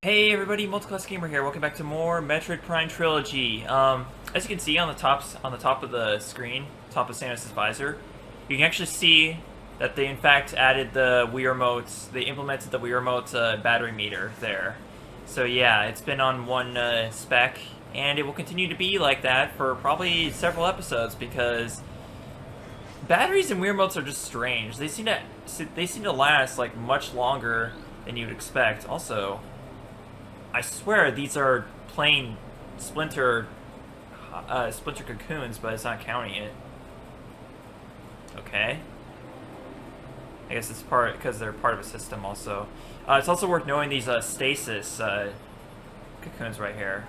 Hey everybody, Multiclass Gamer here. Welcome back to more Metroid Prime Trilogy. As you can see on the top of the screen, top of Samus's visor, you can actually see that they in fact added the U-Mos. They implemented the U-Mos battery meter there. So yeah, it's been on one spec, and it will continue to be like that for probably several episodes because batteries and U-Mos are just strange. They seem to last like much longer than you'd expect. Also, I swear these are plain Splinter cocoons, but it's not counting it. Okay. I guess it's part because they're part of a system also. It's also worth knowing these stasis cocoons right here,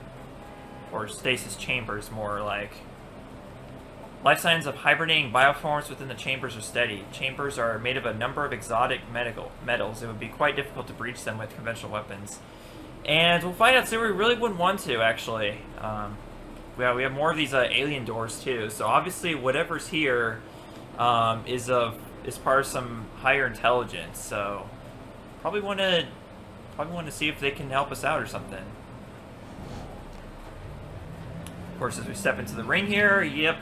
or stasis chambers more like. Life signs of hibernating bioforms within the chambers are steady. Chambers are made of a number of exotic metals. It would be quite difficult to breach them with conventional weapons. And we'll find out soon. We really wouldn't want to, actually. We have more of these alien doors too. So obviously, whatever's here is part of some higher intelligence. So probably want to see if they can help us out or something. Of course, as we step into the ring here, yep.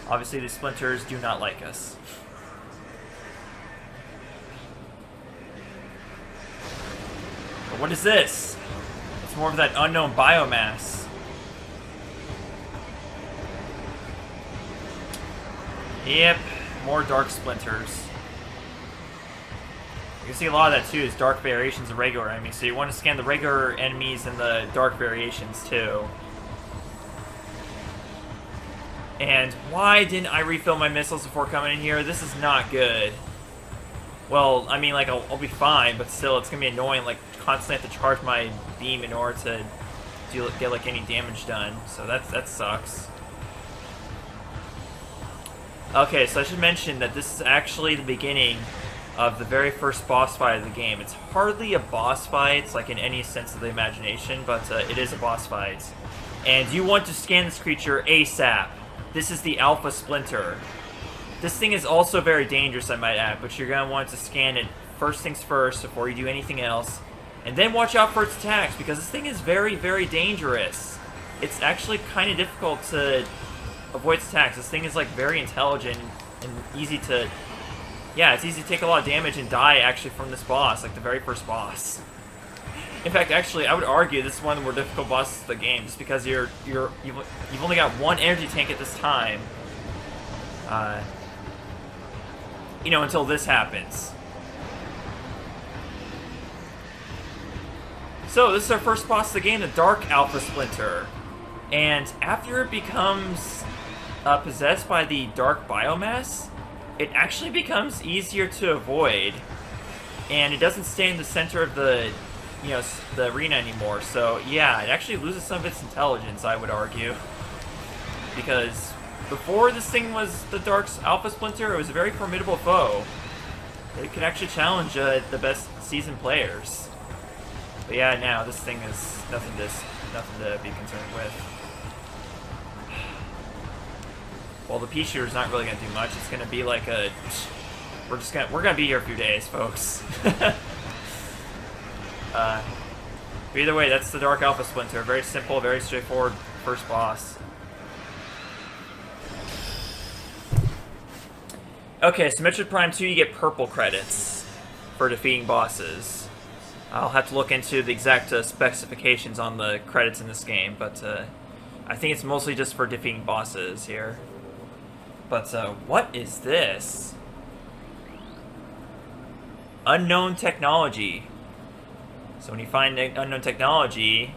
Obviously, the Splinters do not like us. What is this? It's more of that unknown biomass. Yep, more dark splinters. You can see a lot of that too, is dark variations of regular enemies. So you want to scan the regular enemies and the dark variations too. And why didn't I refill my missiles before coming in here? This is not good. Well, I mean, like, I'll be fine, but still, it's gonna be annoying, like, constantly have to charge my beam in order to get, like, any damage done. So that sucks. Okay, so I should mention that this is actually the beginning of the very first boss fight of the game. It's hardly a boss fight, like, in any sense of the imagination, but it is a boss fight. And you want to scan this creature ASAP. This is the Alpha Splinter. This thing is also very dangerous, I might add, but you're going to want to scan it first things first before you do anything else. And then watch out for its attacks, because this thing is very, very dangerous. It's actually kind of difficult to avoid its attacks. This thing is, like, very intelligent and easy to... Yeah, it's easy to take a lot of damage and die, actually, from this boss, like the very first boss. In fact, actually, I would argue this is one of the more difficult bosses of the game, just because you've only got one energy tank at this time. You know, until this happens. So, this is our first boss of the game, the Dark Alpha Splinter. And after it becomes possessed by the dark biomass, it actually becomes easier to avoid. And it doesn't stay in the center of the, you know, the arena anymore. So, yeah, it actually loses some of its intelligence, I would argue. Because before this thing was the Dark Alpha Splinter, it was a very formidable foe. It could actually challenge the best seasoned players. But yeah, now this thing is nothing to be concerned with. Well, the pea shooter's not really gonna do much. It's gonna be like a... We're gonna be here a few days, folks. But either way, that's the Dark Alpha Splinter. Very simple, very straightforward first boss. Okay, so Metroid Prime 2, you get purple credits for defeating bosses. I'll have to look into the exact specifications on the credits in this game, but I think it's mostly just for defeating bosses here. But what is this? Unknown technology. So when you find unknown technology,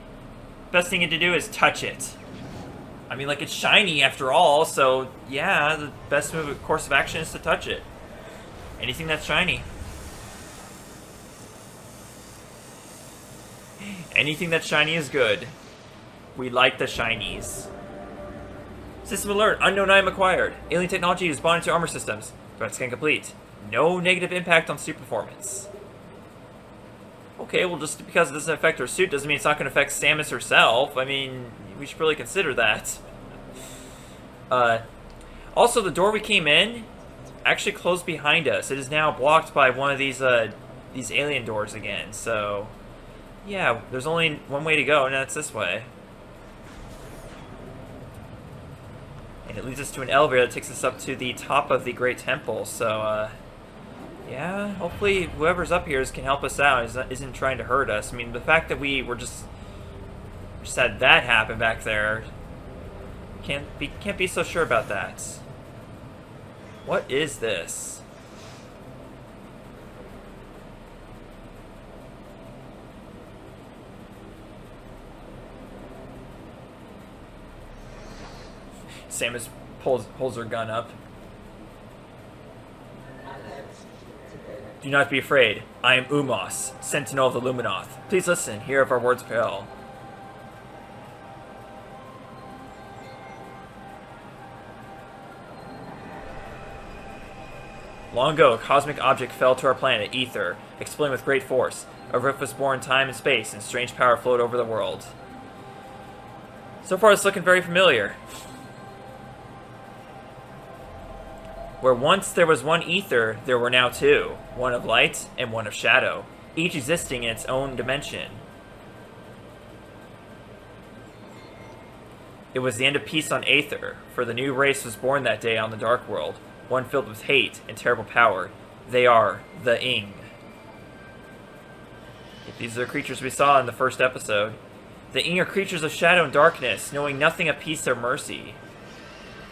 best thing to do is touch it. I mean, like, it's shiny after all, so yeah, the best course of action is to touch it. Anything that's shiny. Anything that's shiny is good. We like the shinies. System alert, unknown item acquired. Alien technology is bonded to armor systems. Threat scan complete. No negative impact on suit performance. Okay, well, just because it doesn't affect her suit doesn't mean it's not going to affect Samus herself. I mean, we should really consider that. Also, the door we came in actually closed behind us. It is now blocked by one of these alien doors again. So, yeah, there's only one way to go, and that's this way. And it leads us to an elevator that takes us up to the top of the Great Temple. So, yeah, hopefully whoever's up here can help us out. Isn't trying to hurt us. I mean, the fact that we were just had that happen back there, can't be so sure about that. What is this? Samus holds her gun up. Do not be afraid. I am U-Mos, Sentinel of the Luminoth. Please listen, hear if our words fail. Long ago, a cosmic object fell to our planet, Aether, exploding with great force. A rift was born in time and space, and strange power flowed over the world. So far, it's looking very familiar. Where once there was one Aether, there were now two. One of light and one of shadow, each existing in its own dimension. It was the end of peace on Aether, for the new race was born that day on the Dark World, one filled with hate and terrible power. They are the Ing. These are the creatures we saw in the first episode. The Ing are creatures of shadow and darkness, knowing nothing of peace or mercy.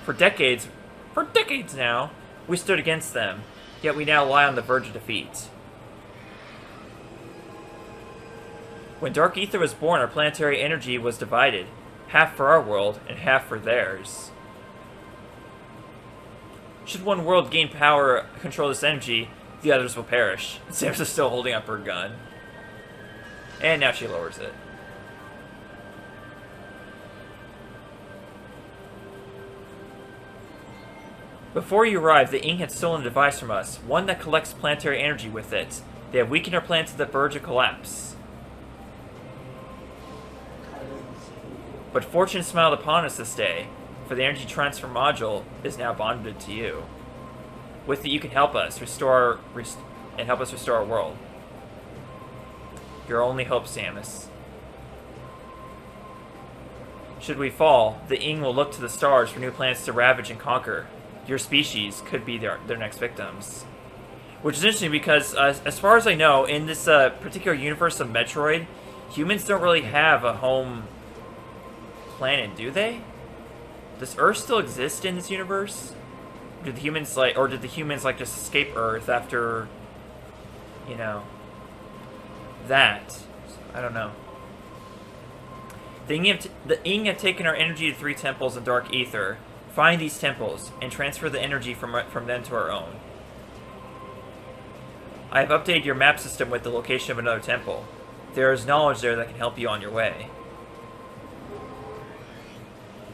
For decades now, we stood against them, yet we now lie on the verge of defeat. When Dark Aether was born, our planetary energy was divided, half for our world and half for theirs. Should one world gain power control this energy, the others will perish. Samus is still holding up her gun. And now she lowers it. Before you arrived, the Ing had stolen a device from us, one that collects planetary energy with it. They have weakened our planet to the verge of collapse. But fortune smiled upon us this day, for the energy transfer module is now bonded to you. With it, you can help us restore our world. Your only hope, Samus. Should we fall, the Ing will look to the stars for new planets to ravage and conquer. Your species could be their next victims. Which is interesting because, as far as I know, in this particular universe of Metroid, humans don't really have a home planet, do they? Does Earth still exist in this universe? Did the humans just escape Earth after, you know, that? I don't know. The Ing have taken our energy to 3 temples in Dark Aether. Find these temples, and transfer the energy from them to our own. I have updated your map system with the location of another temple. There is knowledge there that can help you on your way.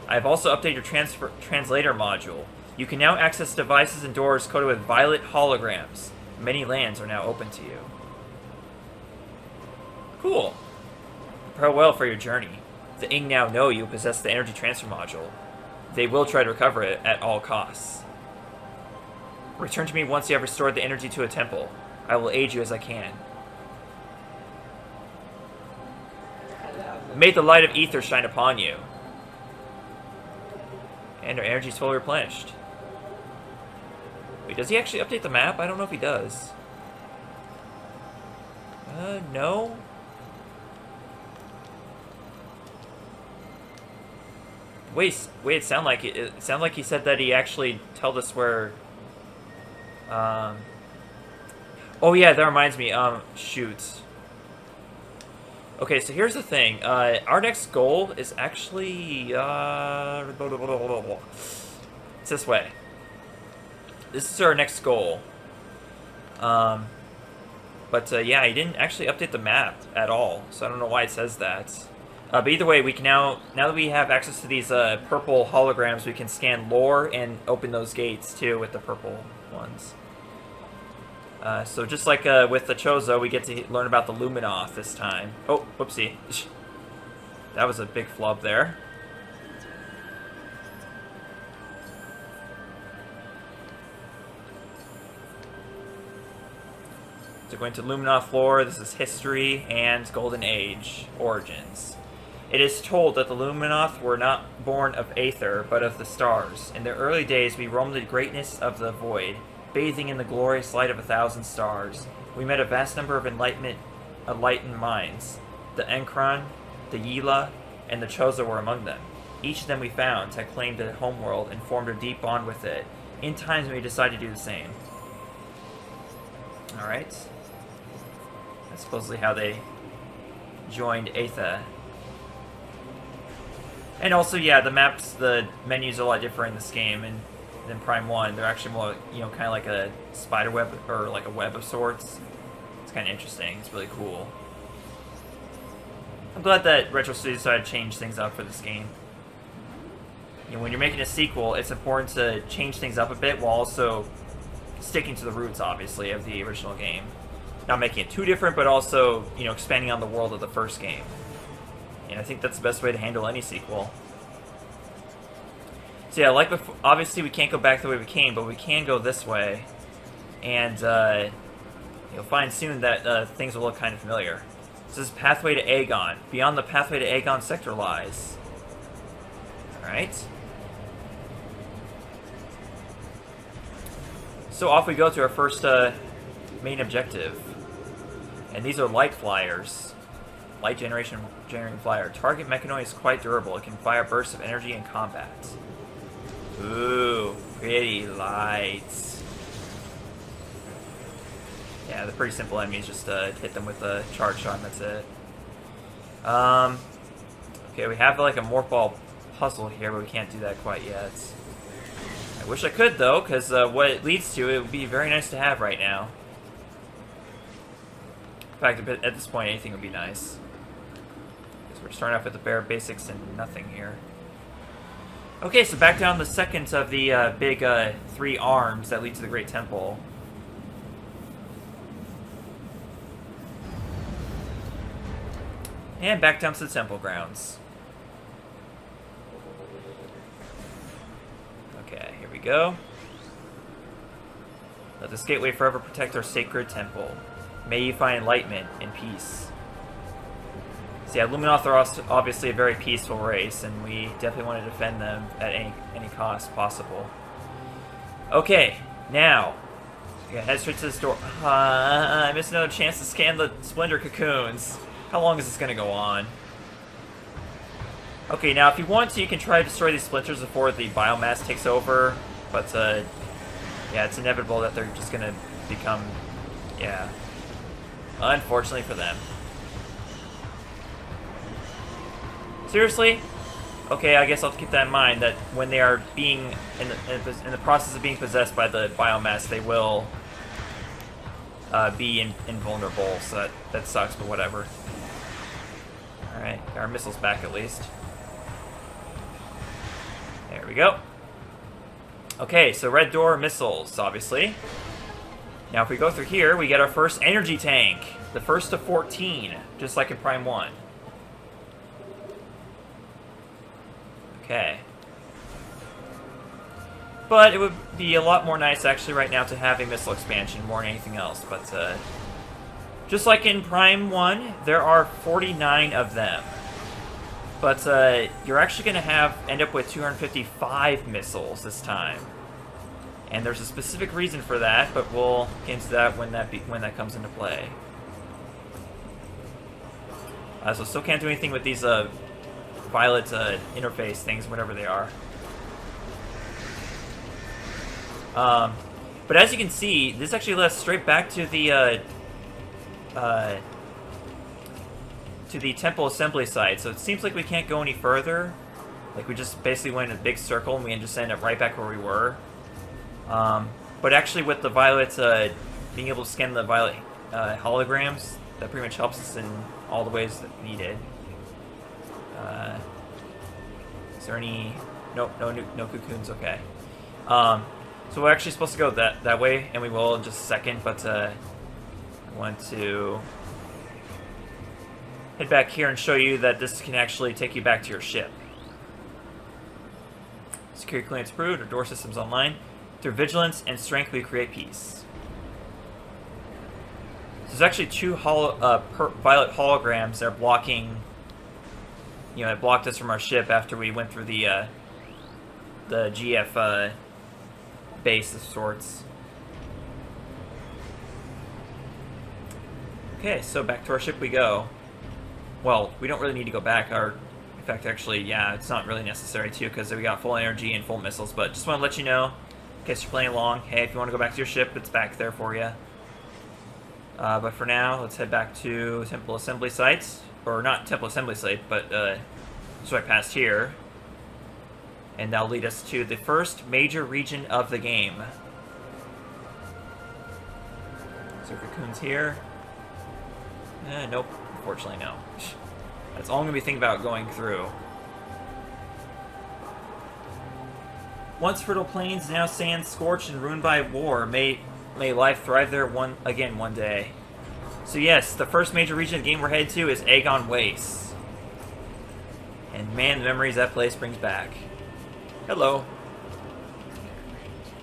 I have also updated your translator module. You can now access devices and doors coded with violet holograms. Many lands are now open to you. Cool. Prepare well for your journey. The Ing now know you possess the energy transfer module. They will try to recover it at all costs. Return to me once you have restored the energy to a temple. I will aid you as I can. May the light of Aether shine upon you. And our energy is fully replenished. Wait, does he actually update the map? I don't know if he does. No? Wait, it sounded like he said that he actually told us where... Oh yeah, that reminds me, shoot. Okay, so here's the thing. Our next goal is actually, it's this way. This is our next goal. Yeah, he didn't actually update the map at all, so I don't know why it says that. But either way, we can now that we have access to these purple holograms, we can scan lore and open those gates too with the purple ones. So just like with the Chozo, we get to learn about the Luminoth this time. Oh, whoopsie. That was a big flub there. So going to Luminoth lore, this is history and Golden Age origins. It is told that the Luminoth were not born of Aether, but of the stars. In their early days, we roamed the greatness of the void, bathing in the glorious light of 1,000 stars. We met a vast number of enlightened minds. The Enkron, the Yila, and the Choza were among them. Each of them we found had claimed a homeworld and formed a deep bond with it. In times, we decided to do the same. Alright. That's supposedly how they joined Aether. And also, yeah, the maps, the menus are a lot different in this game than Prime 1. They're actually more, you know, kind of like a spider web, or like a web of sorts. It's kind of interesting. It's really cool. I'm glad that Retro Studios decided to change things up for this game. You know, when you're making a sequel, it's important to change things up a bit while also sticking to the roots, obviously, of the original game. Not making it too different, but also, you know, expanding on the world of the first game. And I think that's the best way to handle any sequel. So yeah, like before, obviously we can't go back the way we came, but we can go this way. And you'll find soon that things will look kind of familiar. So this is Pathway to Agon. Beyond the Pathway to Agon sector lies. Alright. So off we go to our first main objective. And these are light flyers. Light generating flyer. Target mechanoid is quite durable. It can fire bursts of energy in combat. Ooh, pretty light. Yeah, they're pretty simple enemies. Just hit them with a charge shot and that's it. Okay, we have like a morph ball puzzle here, but we can't do that quite yet. I wish I could though, because what it leads to, it would be very nice to have right now. In fact, at this point, anything would be nice. We're starting off with the bare basics and nothing here. Okay, so back down the second of the big 3 arms that lead to the Great Temple. And back down to the temple grounds. Okay, here we go. Let this gateway forever protect our sacred temple. May you find enlightenment and peace. So yeah, Luminoth are also obviously a very peaceful race, and we definitely want to defend them at any cost possible. Okay, now, head straight to this door. I missed another chance to scan the Splinter cocoons. How long is this going to go on? Okay, now if you want to, you can try to destroy these splinters before the biomass takes over, but yeah, it's inevitable that they're just going to become, yeah, unfortunately for them. Seriously? Okay, I guess I'll keep that in mind, that when they are being, in the process of being possessed by the biomass, they will be invulnerable, so that sucks, but whatever. Alright, our missile's back at least. There we go. Okay, so red door missiles, obviously. Now if we go through here, we get our first energy tank. The first of 14, just like in Prime 1. Okay. But it would be a lot more nice, actually, right now to have a missile expansion more than anything else. But, just like in Prime 1, there are 49 of them. But, you're actually going to end up with 255 missiles this time. And there's a specific reason for that, but we'll get into that when that comes into play. So still can't do anything with these, violet interface things, whatever they are. But as you can see, this actually led us straight back to the temple assembly site. So it seems like we can't go any further. Like we just basically went in a big circle and we just ended up right back where we were. But actually with the violet, being able to scan the violet holograms, that pretty much helps us in all the ways that needed. Is there any... Nope, no cocoons, okay. So we're actually supposed to go that way, and we will in just a second, but I want to head back here and show you that this can actually take you back to your ship. Security clearance approved, our door system's online. Through vigilance and strength we create peace. There's actually two violet holograms that are blocking. It blocked us from our ship after we went through the GF base of sorts. Okay, so back to our ship we go. Well, we don't really need to go back. In fact, actually, yeah, it's not really necessary too, because we got full energy and full missiles. But just want to let you know, in case you're playing along, hey, if you want to go back to your ship, it's back there for you. But for now, let's head back to Temple Assembly Sites. Or not Temple Assembly Site, but it's right past here. And that'll lead us to the first major region of the game. So Cocoon's here. Nope, unfortunately no. That's all I'm going to be thinking about going through. Once fertile plains, now sands scorched and ruined by war. May life thrive there again one day. So yes, the first major region of the game we're headed to is Agon Wastes. And man, the memories that place brings back. Hello.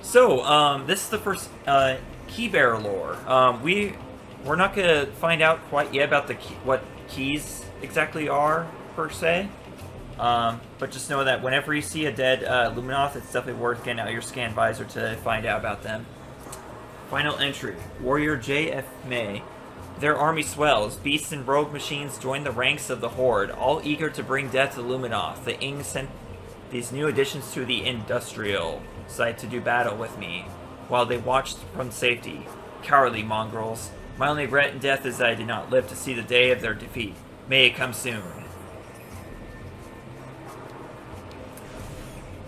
So, this is the first key bearer lore. We're not going to find out quite yet about what keys exactly are, per se. But just know that whenever you see a dead Luminoth, it's definitely worth getting out your scan visor to find out about them. Final entry. Warrior J.F. May. Their army swells. Beasts and rogue machines join the ranks of the Horde, all eager to bring death to Luminoth. The Ing sent these new additions to the industrial site to do battle with me, while they watched from safety. Cowardly mongrels. My only regret in death is that I did not live to see the day of their defeat. May it come soon.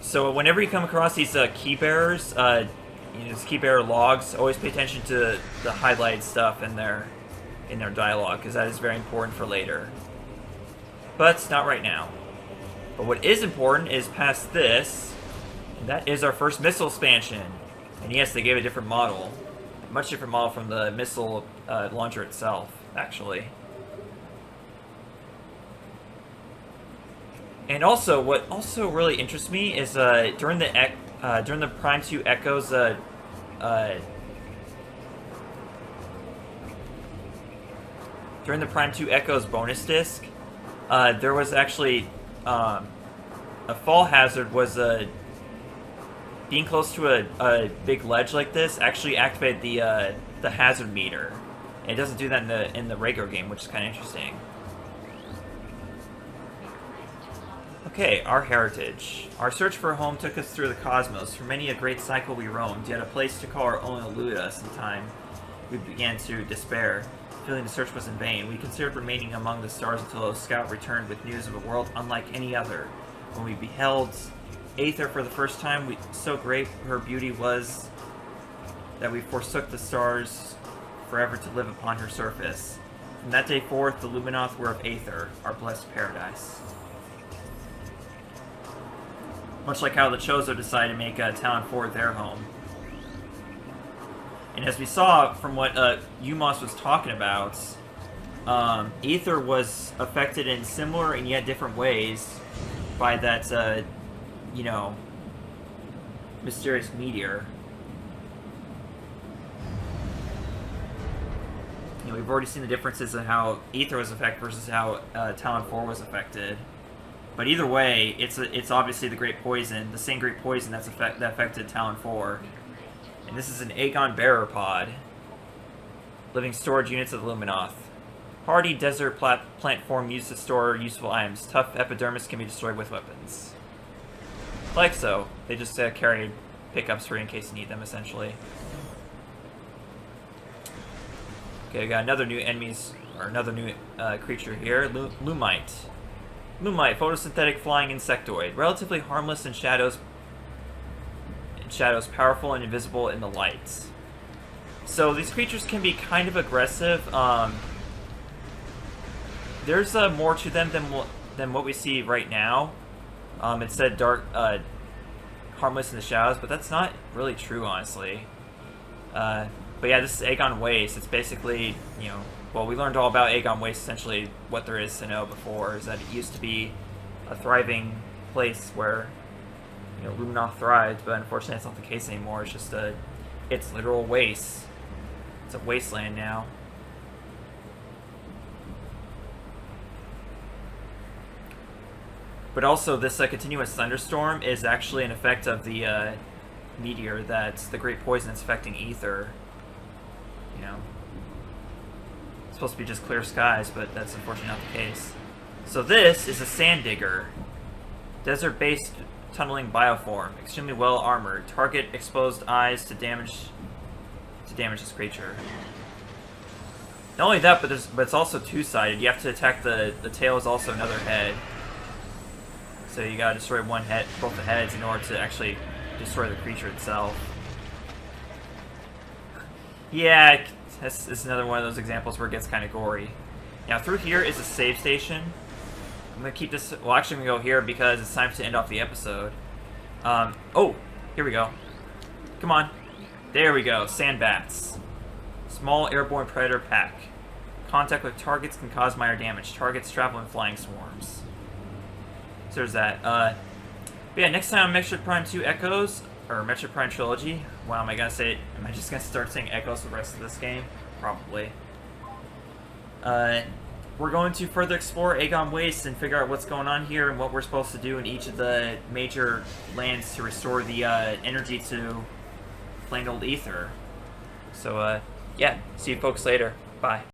So whenever you come across these key bearers, these key bearer logs, always pay attention to the highlighted stuff in their dialogue, because that is very important for later. But not right now. But what is important is past this, and that is our first missile expansion. And yes, they gave a different model. A much different model from the missile launcher itself, actually. And also, what also really interests me is during the Prime 2 Echoes during the Prime 2 Echoes bonus disc, there was actually a fall hazard was being close to a big ledge like this actually activated the hazard meter. And it doesn't do that in the regular game, which is kind of interesting. Okay, our heritage. Our search for a home took us through the cosmos. For many a great cycle we roamed, yet a place to call our own eluded us in time. We began to despair, feeling the search was in vain. We considered remaining among the stars until a scout returned with news of a world unlike any other. When we beheld Aether for the first time, so great her beauty was that we forsook the stars forever to live upon her surface. From that day forth, the Luminoth were of Aether, our blessed paradise. Much like how the Chozo decided to make Talon 4 their home. And as we saw from what U-Mos was talking about, Aether was affected in similar and yet different ways by that, mysterious meteor. We've already seen the differences in how Aether was affected versus how Talon 4 was affected. But either way, it's obviously the Great Poison, the same Great Poison that affected Talon 4. And this is an Agon bearer pod. Living storage units of the Luminoth. Hardy desert plant form used to store useful items. Tough epidermis can be destroyed with weapons. Like so. They just carry pickups for you in case you need them, essentially. Okay, we got another new creature here. Lumite. Lumite, photosynthetic flying insectoid. Relatively harmless in shadows, powerful and invisible in the light. So these creatures can be kind of aggressive. There's more to them than what we see right now. It said dark, harmless in the shadows, but that's not really true, honestly. But yeah, this is Agon Waste. It's basically, well, we learned all about Agon Waste, essentially what there is to know before, is that it used to be a thriving place where, Luminoth thrived, but unfortunately that's not the case anymore. It's just it's literal waste. It's a wasteland now. But also, this continuous thunderstorm is actually an effect of the meteor that's the Great Poison that's affecting Aether. You know, it's supposed to be just clear skies, but that's unfortunately not the case. So this is a sand digger, desert-based tunneling bioform, extremely well armored. Target exposed eyes to damage this creature. Not only that, but it's also two-sided. You have to attack the tail is also another head. So you gotta destroy one head, both the heads, in order to actually destroy the creature itself. Yeah, this is another one of those examples where it gets kind of gory. Now through here is a save station. I'm gonna keep this. Well, actually, I'm gonna go here because it's time to end off the episode. Oh, here we go. Come on, there we go. Sand bats, small airborne predator pack. Contact with targets can cause minor damage. Targets travel in flying swarms. So there's that. But yeah, next time on Metroid Prime 2 Echoes, or Metroid Prime Trilogy. Wow, am I gonna say it? Am I just gonna start saying Echoes for the rest of this game? Probably. We're going to further explore Agon Waste and figure out what's going on here and what we're supposed to do in each of the major lands to restore the energy to plain old Aether. So, yeah, see you folks later. Bye.